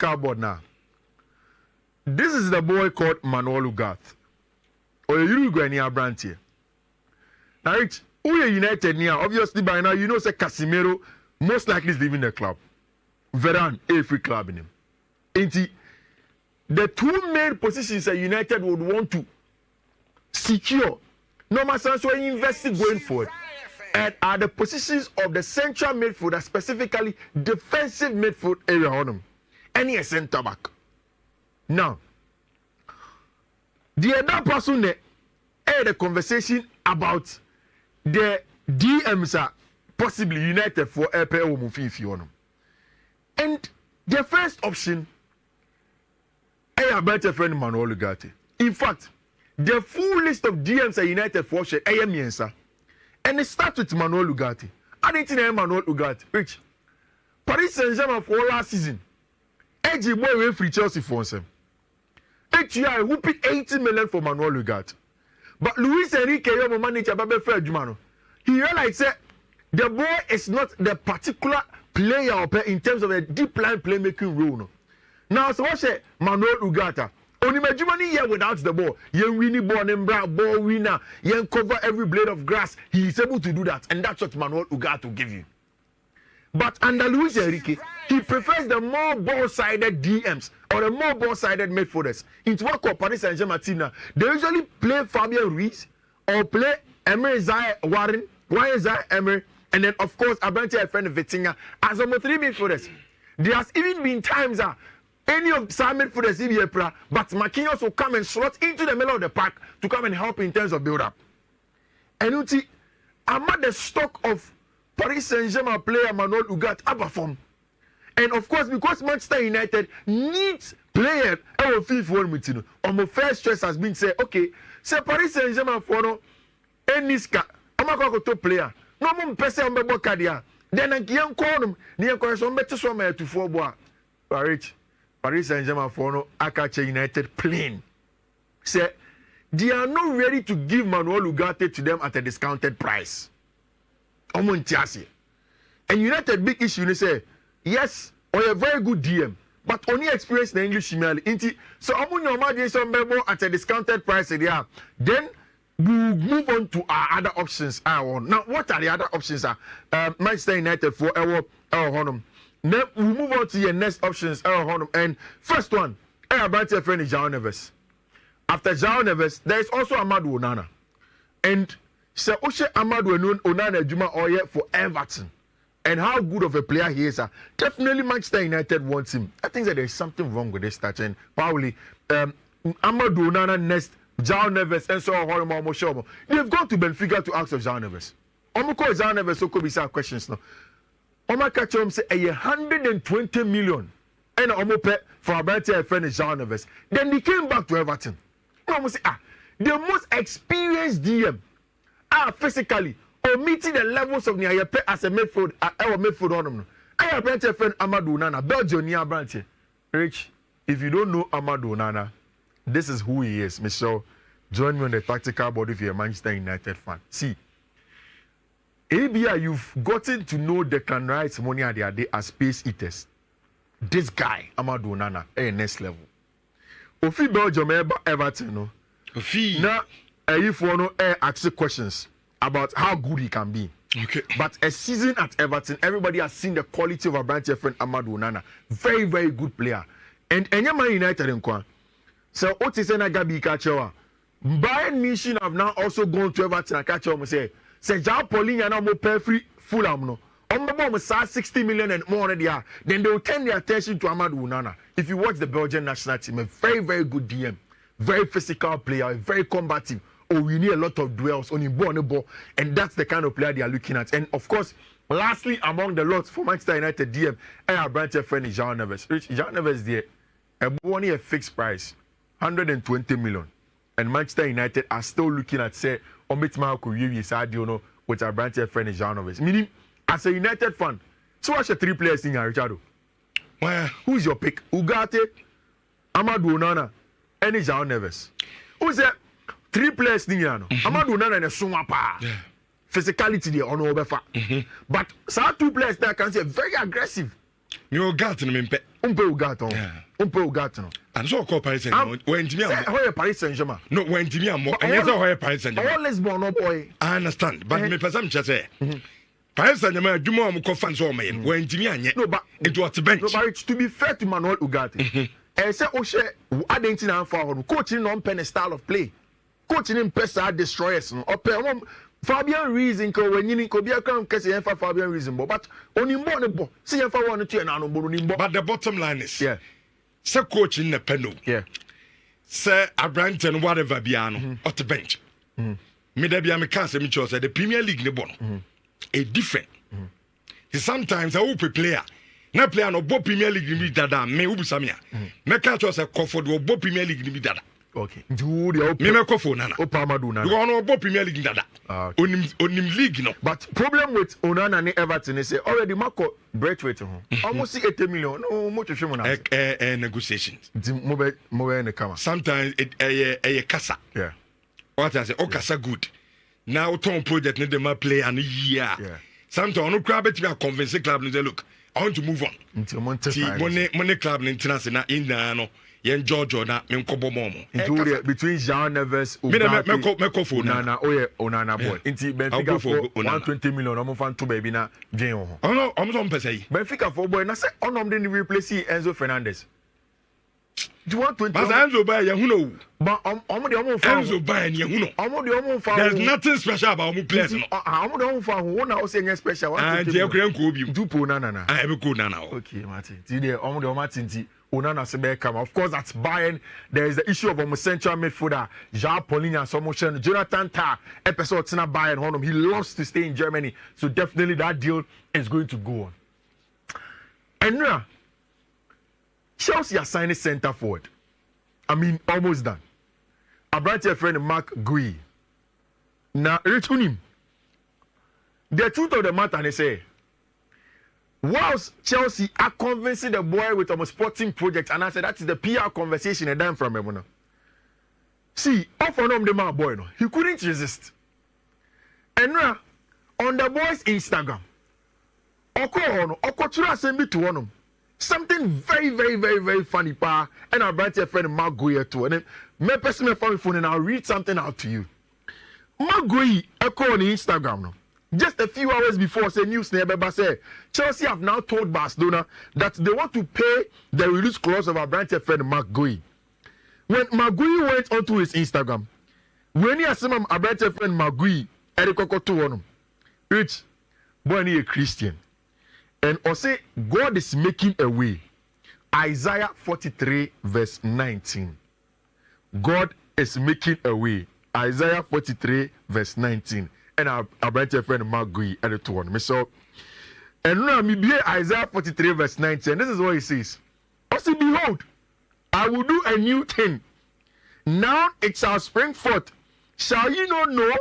cardboard now. This is the boy called Manuel Ugarte. Or you go any brand here. Now, Rich, who are United now? Obviously, by now, you know, say Casemiro most likely is leaving the club. Varane, a free club in him. The two main positions that United would want to secure, no matter so investing going forward, and are the positions of the central midfielder, specifically defensive midfield area on them. Any a centre back. Now, the other person had a conversation about the DMs are possibly United for LPL Fiifi on them. And the first option, I have better friend Manuel Ugarte. In fact, the full list of DMs are United for share, I am Yensa. And it starts with Manuel Ugarte. I didn't know Manuel Ugarte. Rich, Paris Saint-Germain for last season. Edgy boy went free Chelsea for him. HUI who paid 80 million for Manuel Ugarte. But Luis Enrique, your manager, he realized that the boy is not the particular player in terms of a deep line playmaking role. No. Now, so what's Manuel Ugarte? Only Majumani here without the ball. Yen winning ball and ball winner. Yen cover every blade of grass. He is able to do that. And that's what Manuel Ugarte will give you. But under Luis Enrique, he prefers the more ball-sided DMs or the more ball-sided midfielders. Into what called Paris Saint-Germain team now, they usually play Fabian Ruiz or play Emery Zai Warren, Zai Emery, and then of course Abante friend Vitinha as almost three midfielders. There has even been times that any of some midfielders in here, but Marquinhos will come and slot into the middle of the park to come and help in terms of build-up. And you see, I'm at the stock of Paris Saint-Germain player Manuel Ugarte perform. And of course, because Manchester United needs players our fifth one meeting. On my first choice has been said, okay, say Paris Saint-Germain for no Eniska, I'm a top player. No more person on the board. Then I can call them near correction better somewhere to 4 boy. Paris Saint-Germain for no Akache United plane. Say they are not ready to give Manuel Ugarte to them at a discounted price. And United big issue, they say, yes, or a very good DM, but only experience the English email. So I'm going to at a discounted price. Then we'll move on to our other options. Now, what are the other options? Manchester United for our Honum. Then we'll move on to your next options. And first one, our friend is João Neves. After João Neves, there is also Amadou Onana. And so Oshe Amadou Onana Juma Oye for Everton. And how good of a player he is. Definitely Manchester United wants him. I think that there's something wrong with this touch. And probably Amadou Onana next, João Neves, and so on. They've gone to Benfica to ask of João Neves. I'm call João Neves so could be some questions now. I'm catch him say 120 million. And I'm pay for a better friend João Neves. Then he came back to Everton. I'm say the most experienced DM physically or meeting the levels of Nia as a midfield our midfield on them. I have a friend Amadou Onana, Belgium near branch. Rich, if you don't know Amadou Onana, this is who he is. Michelle, join me on the tactical board if you're a Manchester United fan. See, ABI, you've gotten to know Declan Rice money at their day as space eaters. This guy, Amadou Onana, next level. Ofi Belgium Everton, no. Ofi. Now, if you want to ask questions about how good he can be. Okay. But a season at Everton, everybody has seen the quality of our branch friend Amadou Onana. Very, very good player. And Man United in Kwan. So what is an Agabi Kachewa? Bayern Munich have now also gone to Everton and catch him say Jean Pauline and I'm pay free full no. On the bomb 60 million and more already are. Then they will turn their attention to Amadou Onana. If you watch the Belgian national team, a very, very good DM, very physical player, very combative. Oh, we need a lot of duels on him ball, and that's the kind of player they are looking at. And of course, lastly, among the lots for Manchester United DM, our branch friend is João Neves. João Neves there, a fixed price, 120 million, and Manchester United are still looking at say, with our branch friend is João Neves. Meaning, as a United fan, so what's the 3 players in here, Richardo? Well, who's your pick? Ugarte, Amadou Onana, and João Neves. Who's that? 3 players in here. Amadou Onana and a Sumapa. Physicality there on over. But some 2 players there can say very aggressive. Me Ugarte no mempe. Ugarte no. And so call Paris Saint-Germain. When Jimmy am Paris Saint-Germain. No, when Jimmy am more. And yes, I Paris Saint-Germain. All Lisbon, no boy. I understand, but me person just say. Paris Saint-Germain, do more mo fans or me. When Jimmy anye. No, but it was a bench. No, but to be fair to Manuel Ugarte. I say o share identity and for coaching on pen style of play. Coaching in pesa destroyers no. Ope Fabian reason ko when you ko bia kan kese yen fa Fabian reason but onimbo ne bo. See yen fa one to na no bo nimbo. But the bottom line is say coaching the penal. Say Abraham whatever biano at the bench. Me there be am can say me chose the Premier League ne bon. A different. Sometimes I will player. Na player no bo Premier League ni dada me ubusamia. Me can chose a comfort do bo Premier League ni dada. Okay. Do the me kofo nana. Opamadu nana. You no bo Premier League dada. Onim league no. But problem with Onana and Everton is say already Marco Braithwaite almost 80 million. No much shemo na. Negotiations. Mo ne kama. Sometimes it kasa. Yeah. What I say kasa good. Now ton project need them play and year. Yeah. Sometimes no crab it me convince club and say look, I want to move on. Until money club international in no. Yen George na me nkobo momo between Jean Neves Onana Onana boy inti Benfica for 120 million omo fan to baby na dwen ho ono omo so mpese yi Benfica for boy na say onom dey replace Enzo Fernandez do 120 but Enzo buy ye hu no but omo dey omo fan Enzo buy ye hu no omo dey omo fan there's nothing special about omo players no omo dey omo fan who na o say special 120 and je kran ko obi dupo nana ah ebe ko nana okay Martin ti dey omo dey omo tinti Onana Sebe come. Of course, that's Bayern. There is the issue of a central midfielder, Jean Pauline and Somotion. Jonathan Tah, episode Tina Bayern Honum. He loves to stay in Germany. So definitely that deal is going to go on. And now, Chelsea are signing centre forward. I mean, almost done. I brought your friend Mark Gui. Now, return him. The truth of the matter, they say, whilst Chelsea are convincing the boy with a sporting project, and I said that is the PR conversation a dime from him. See, off on the man boy, no, he couldn't resist. And now, on the boy's Instagram, something very funny, pa, and I brought your friend Mark Goyer too. And then, my personal phone, and I'll read something out to you. Mark Goyer, echo on Instagram, no. Just a few hours before, say news neighbor say Chelsea have now told Barcelona that they want to pay the release clause of our branch friend Mark Gui. When Mark Gui went onto his Instagram, when he asked him our branch friend Mark Gui, Rich, boy, he a Christian, and I say God is making a way. Isaiah 43 verse 19. God is making a way. Isaiah 43 verse 19. And our brother friend Mark Gui at the 2 So, and now me be Isaiah 43 verse 19. This is what he says. Also, behold, I will do a new thing. Now it shall spring forth. Shall you not know?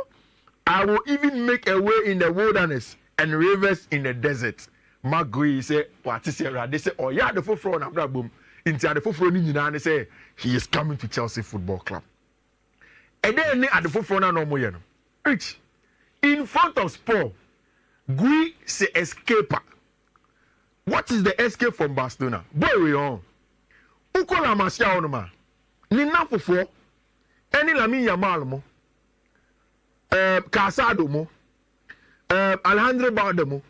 I will even make a way in the wilderness and rivers in the desert. Mark Gui say, what is it? They say, oh yeah, the full na boom. Into the full they say he is coming to Chelsea Football Club. And then at the full no more. Rich. In front of Spurs, Gui say escaper. What is the escape from Barcelona? Boy, we on. Ukola Masia onoma. Ni nafofo. Eni Lamine Yamal mo. Casado mo. Alejandro Balde mo.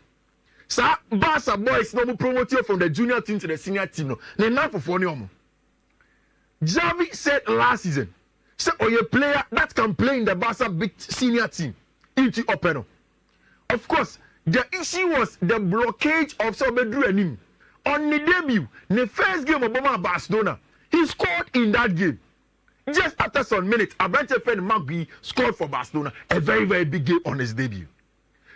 Sa Barca boys no promote you from the junior team to the senior team no. Ni nafofo ni omo. Javi said last season, say oh a player that can play in the Barca big senior team. Into open. Of course, the issue was the blockage of Sobedru and him. On the debut, the first game of Barcelona, he scored in that game. Just after some minutes, a branch of friend Magui scored for Barcelona. A very big game on his debut.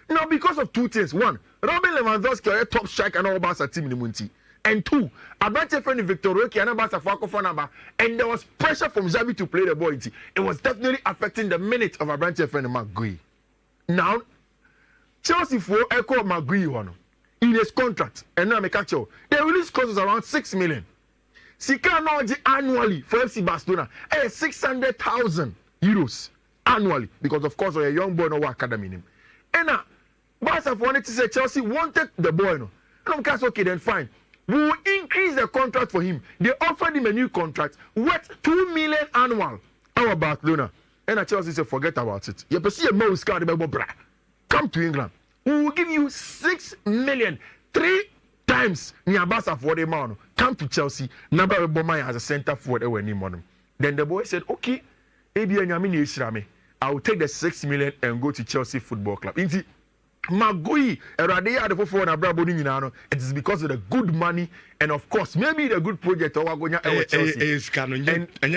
Now, because of two things. One, Robin Lewandowski, a top striker and all Barca team in the Munti. And two, a branch of friend Victor Roque and Barca Fako, and there was pressure from Xavi to play the ball. It was definitely affecting the minutes of a branch of friend Magui. Now, Chelsea for Echo Magui one in his contract, and now make actual. The release cost is around 6 million. Sika now annually for FC Barcelona, 600,000 euros annually because of course a young boy no academy name. And now, Barca wanted to say Chelsea wanted the boy no. And I'm okay then fine. we will increase the contract for him. They offered him a new contract worth $2 million annual. Our Barcelona. And Chelsea said, forget about it. You see a mouse card, come to England. We will give you $6 million, 3 times Niabasa for the man. Come to Chelsea. Number Bomai as a center forward. Then the boy said, okay, I will take the $6 million and go to Chelsea Football Club. Magui, it is because of the good money and of course maybe the good project or Chelsea.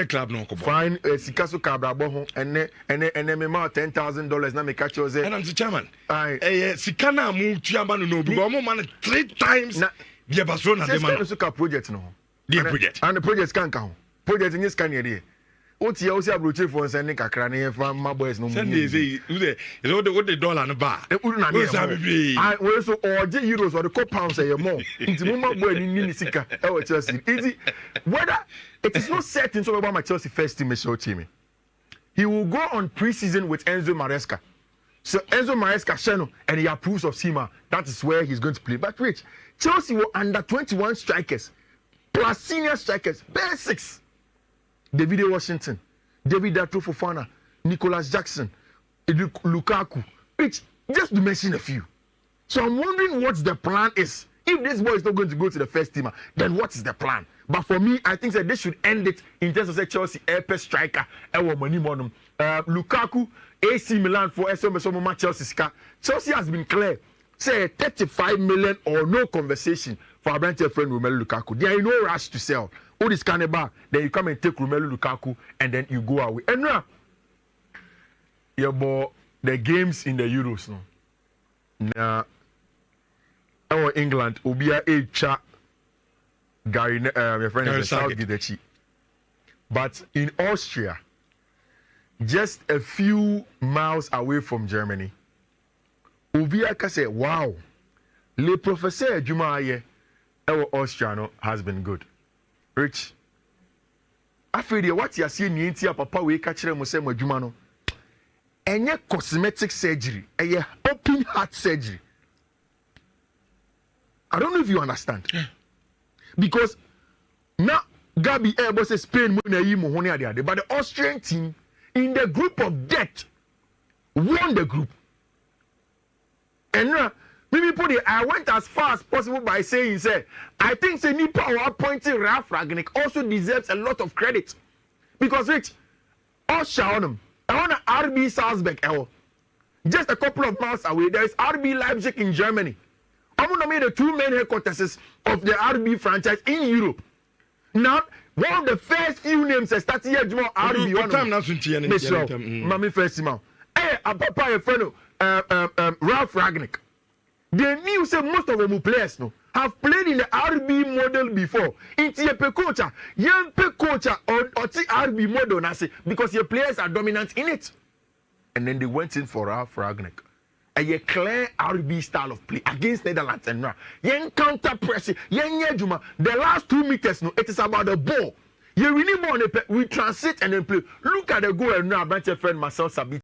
Club no fine, Sikaso Cabrabo and then me $10,000 na me catch you. And I'm the chairman. Sikana move chairman no because man 3 times the Barcelona the man. Project no. The project. And the project can count. Project in this can here. What you also approach for sending kakra from my boys no. Send say what the dollar no bar. I will so or euros or the pounds say more. Into my boy in Sika. Chelsea. Easy. Whether it is not certain so about my Chelsea first team show team. He will go on pre-season with Enzo Maresca. So Enzo Maresca Shano and he approves of Sima. That is where he's going to play. But Rich, Chelsea were under 21 strikers plus senior strikers, basics. David Washington, David Datro Fofana, Nicholas Jackson, Lukaku. Rich, just to mention a few. So I'm wondering what the plan is. If this boy is not going to go to the first team, then what is the plan? But for me, I think that they should end it in terms of say Chelsea airport striker, Lukaku, AC Milan for SMSO Chelsea. Chelsea has been clear. Say 35 million or no conversation for our brand friend Romelu Lukaku. There is no rush to sell. All this kind of bar, then you come and take Romelu Lukaku and then you go away. And now, the games in the Euros no. Now, our England, Obia Echa, Gary, your friend is Southgate. But in Austria, just a few miles away from Germany, Obia can say, wow, le professeur Jumaye, our Austriano has been good. Rich, I feel what you are seeing in India, Papa, we catch them with some Jumano. Any cosmetic surgery, a open heart surgery. I don't know if you understand. Because now Gabi Airbus says Spain, but the Austrian team in the group of death won the group. And now, maybe put it, I went as far as possible by saying, I think Nipa or appointing Ralph Ragnick also deserves a lot of credit. Because Rich, Austria I want an RB Salzburg, just a couple of miles away, there is RB Leipzig in Germany. I'm going to make the 2 main headquarters of the RB franchise in Europe. Now, one of the first few names that started here, RB. What time now? Mami first now. Hey, a papa, a friend, Ralph Ragnick. They knew say most of them players no have played in the RB model before. It's your coach, young coach or RB model na say because your players are dominant in it. And then they went in for Ralph Ragnick. A clear RB style of play against Netherlands and now. Yen counter pressing, the last 2 meters no, it is about the ball. You really want to we transit and then play. Look at the goal and now, my friend Marcel Sabit.